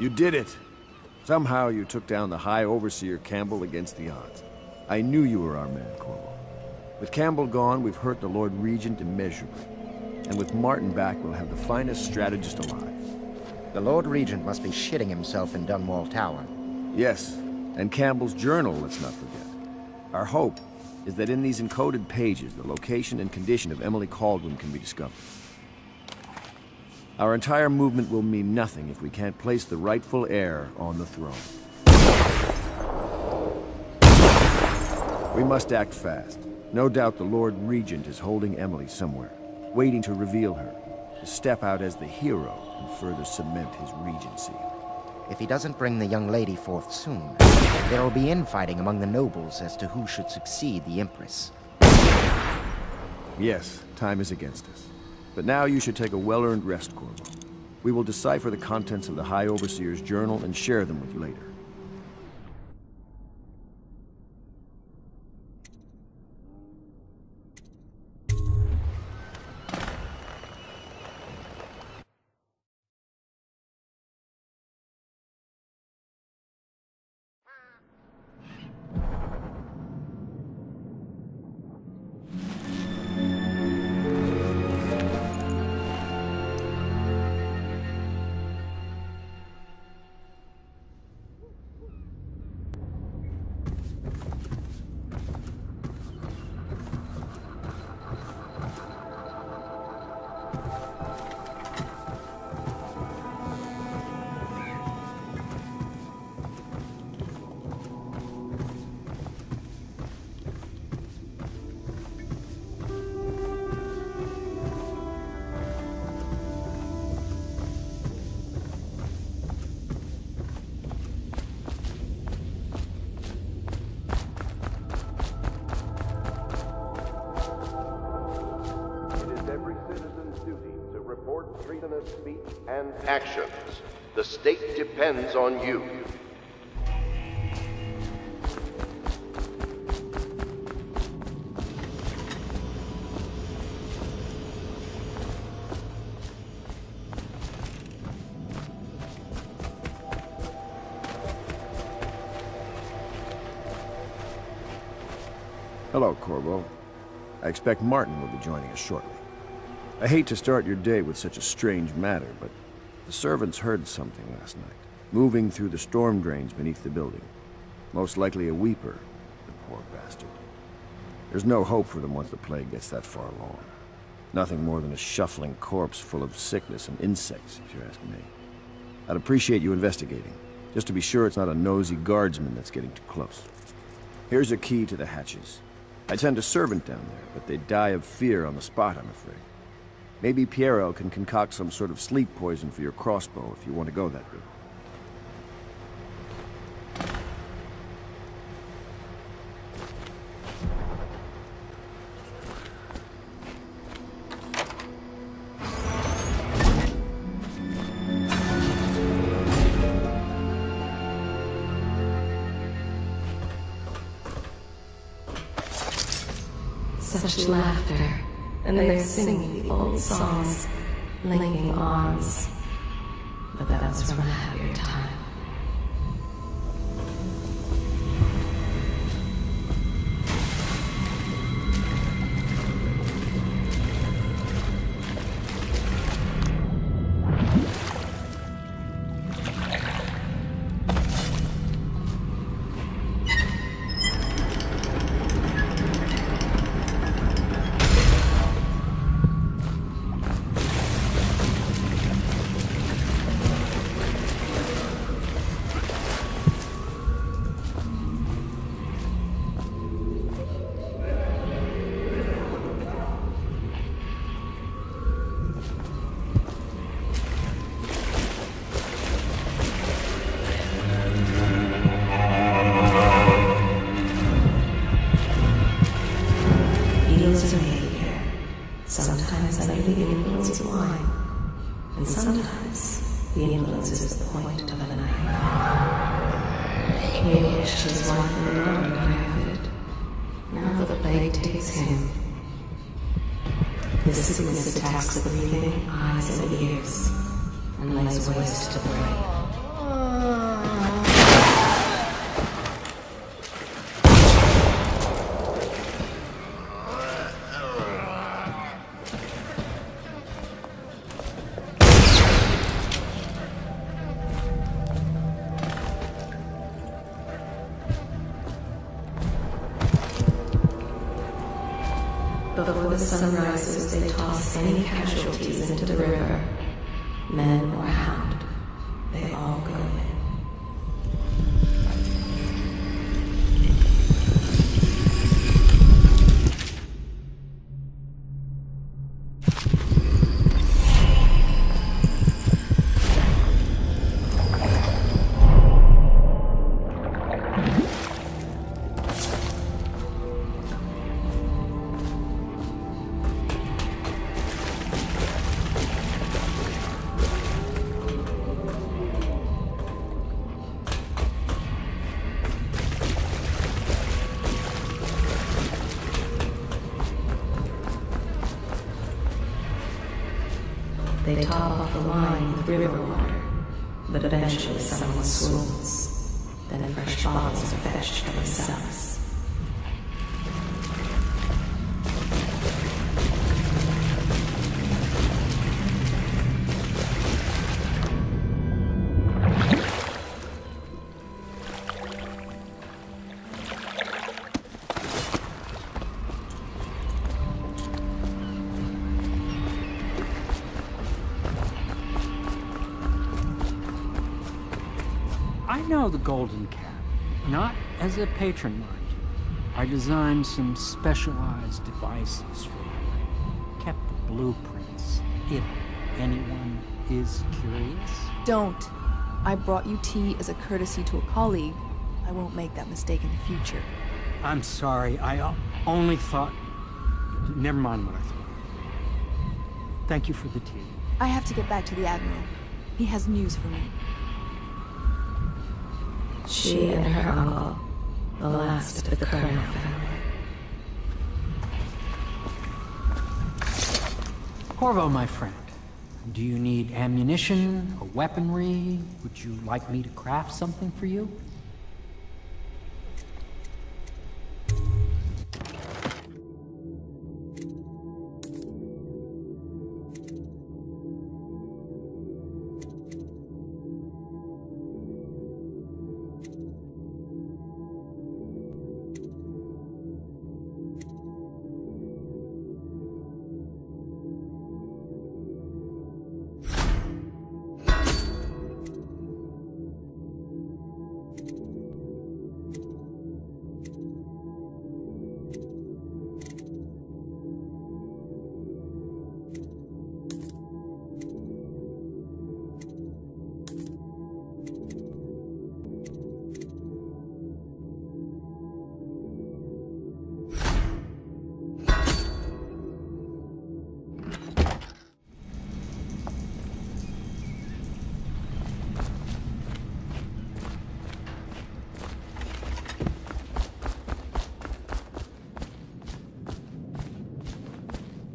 You did it! Somehow you took down the High Overseer Campbell against the odds. I knew you were our man, Corvo. With Campbell gone, we've hurt the Lord Regent immeasurably. And with Martin back, we'll have the finest strategist alive. The Lord Regent must be shitting himself in Dunwall Tower. Yes, and Campbell's journal, let's not forget. Our hope is that in these encoded pages, the location and condition of Emily Kaldwin can be discovered. Our entire movement will mean nothing if we can't place the rightful heir on the throne. We must act fast. No doubt the Lord Regent is holding Emily somewhere, waiting to reveal her, to step out as the hero and further cement his regency. If he doesn't bring the young lady forth soon, there will be infighting among the nobles as to who should succeed the Empress. Yes, time is against us. But now you should take a well-earned rest, Corvo. We will decipher the contents of the High Overseer's journal and share them with you later. Treasonous speech and actions. The state depends on you. Hello, Corvo. I expect Martin will be joining us shortly. I hate to start your day with such a strange matter, but the servants heard something last night, moving through the storm drains beneath the building. Most likely a weeper, the poor bastard. There's no hope for them once the plague gets that far along. Nothing more than a shuffling corpse full of sickness and insects, if you ask me. I'd appreciate you investigating, just to be sure it's not a nosy guardsman that's getting too close. Here's a key to the hatches. I sent a servant down there, but they'd die of fear on the spot, I'm afraid. Maybe Piero can concoct some sort of sleep poison for your crossbow if you want to go that route. Such laughter, and they're singing the old songs, linking arms. But that was from a happier time. Deals are made here, sometimes under the influence of wine, and sometimes the influence is the point of a knife. He wished his wife and daughter died of it. Now the plague takes him. The sickness attacks the breathing, eyes, and ears, and lays waste to the brain. the sun rises, they toss any casualties into the river. Men or hound, they all go in. They top off the line with river water, but eventually someone swoops. Then fresh bottles are fetched for themselves. I know the Golden Cat, not as a patron, mind you. I designed some specialized devices for it. Kept the blueprints, if anyone is curious. Don't. I brought you tea as a courtesy to a colleague. I won't make that mistake in the future. I'm sorry, I only thought... Never mind what I thought. Thank you for the tea. I have to get back to the Admiral. He has news for me. She and her uncle, the last of the Colonel family. Corvo, my friend, do you need ammunition or weaponry? Would you like me to craft something for you?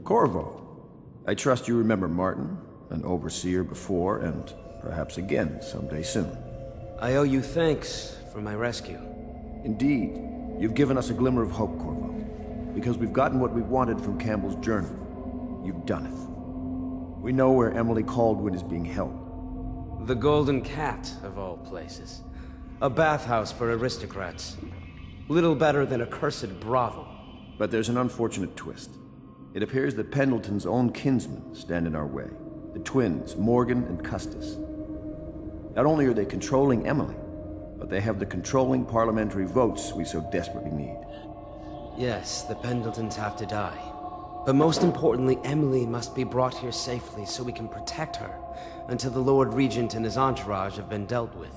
Corvo, I trust you remember Martin, an overseer before, and perhaps again someday soon. I owe you thanks for my rescue. Indeed, you've given us a glimmer of hope, Corvo. Because we've gotten what we wanted from Campbell's journal. You've done it. We know where Emily Caldwin is being held. The Golden Cat, of all places. A bathhouse for aristocrats. Little better than a cursed brothel. But there's an unfortunate twist. It appears that Pendleton's own kinsmen stand in our way. The twins, Morgan and Custis. Not only are they controlling Emily, but they have the controlling parliamentary votes we so desperately need. Yes, the Pendletons have to die. But most importantly, Emily must be brought here safely so we can protect her until the Lord Regent and his entourage have been dealt with.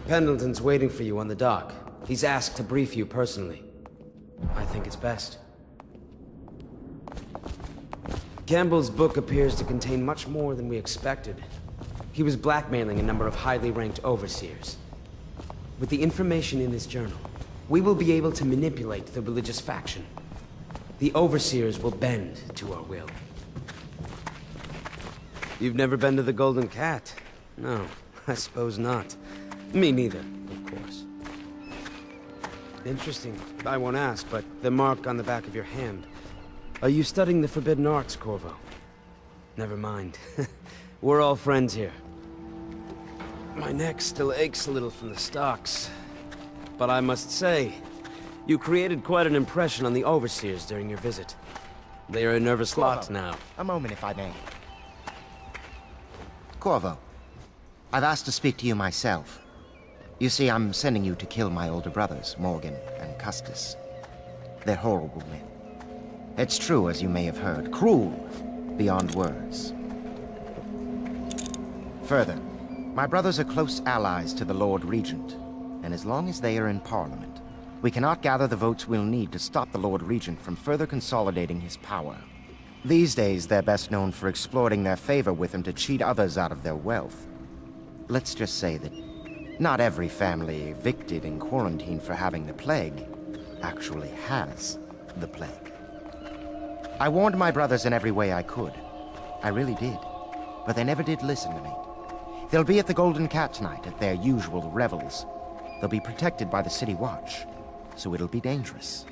Pendleton's waiting for you on the dock. He's asked to brief you personally. I think it's best. Campbell's book appears to contain much more than we expected. He was blackmailing a number of highly ranked overseers. With the information in his journal, we will be able to manipulate the religious faction. The overseers will bend to our will. You've never been to the Golden Cat? No, I suppose not. Me neither, of course. Interesting. I won't ask, but the mark on the back of your hand. Are you studying the forbidden arts, Corvo? Never mind. We're all friends here. My neck still aches a little from the stocks. But I must say, You created quite an impression on the Overseers during your visit. They are a nervous lot now. A moment, if I may. Corvo, I've asked to speak to you myself. You see, I'm sending you to kill my older brothers, Morgan and Custis. They're horrible men. It's true, as you may have heard, cruel beyond words. Further, my brothers are close allies to the Lord Regent, and as long as they are in Parliament, we cannot gather the votes we'll need to stop the Lord Regent from further consolidating his power. These days, they're best known for exploiting their favor with him to cheat others out of their wealth. Let's just say that not every family evicted and quarantined for having the plague actually has the plague. I warned my brothers in every way I could. I really did. But they never did listen to me. They'll be at the Golden Cat tonight at their usual revels. They'll be protected by the City Watch, so it'll be dangerous.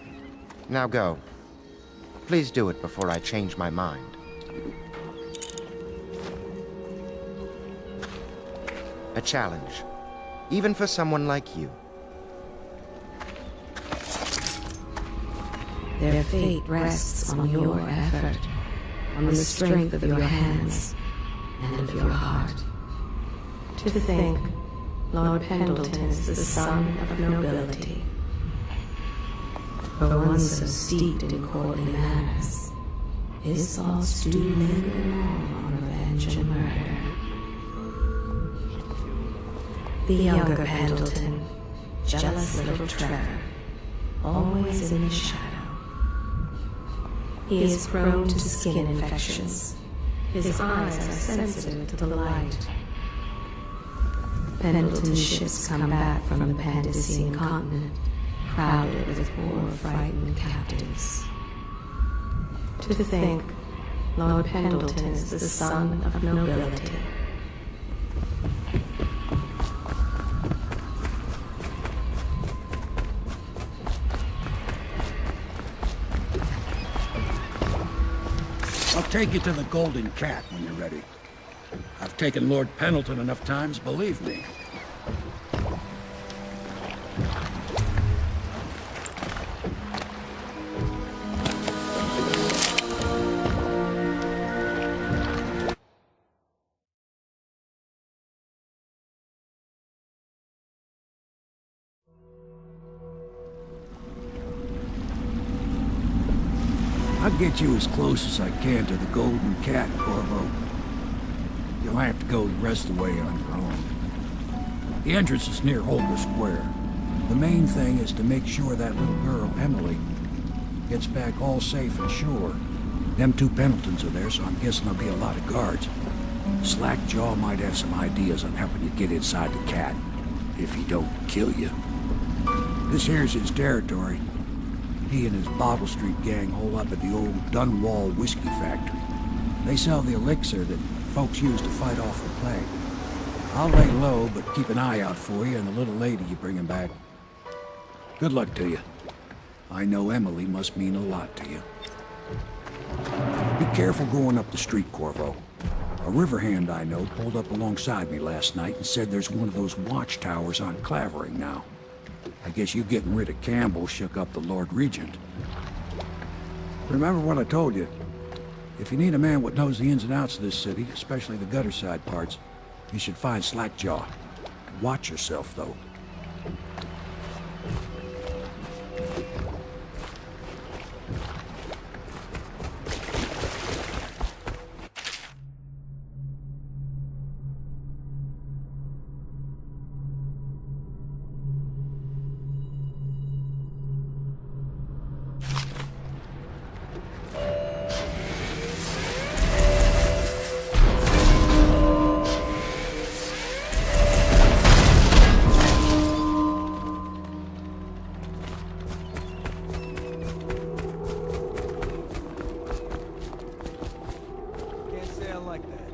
Now go. Please do it before I change my mind. A challenge, even for someone like you. Their fate rests on your effort, on the strength of your hands, and of your heart. To think, Lord Pendleton is the son of nobility. For one so steeped in courtly manners, his thoughts do linger long on revenge and murder. The younger Pendleton, jealous little Trevor, always in the shadow. He is prone to skin infections. His eyes are sensitive to the light. Pendleton's ships come back from the Pandician continent, crowded with poor, frightened captives. To think, Lord Pendleton is the son of nobility. I'll take you to the Golden Cat when you're ready. I've taken Lord Pendleton enough times, believe me. I'll get you as close as I can to the Golden Cat, Corvo. You'll have to go the rest of the way on your own. The entrance is near Holger Square. The main thing is to make sure that little girl, Emily, gets back all safe and sure. Them two Pendletons are there, so I'm guessing there'll be a lot of guards. Slackjaw might have some ideas on helping you get inside the cat, if he don't kill you. This here's his territory. He and his Bottle Street gang hole up at the old Dunwall whiskey factory. They sell the elixir that folks use to fight off the plague. I'll lay low, but keep an eye out for you and the little lady you bring him back. Good luck to you. I know Emily must mean a lot to you. Be careful going up the street, Corvo. A river hand I know pulled up alongside me last night and said there's one of those watchtowers on Clavering now. I guess you getting rid of Campbell shook up the Lord Regent. Remember what I told you. If you need a man what knows the ins and outs of this city, especially the gutter side parts, you should find Slackjaw. Watch yourself, though. Can't say I like that.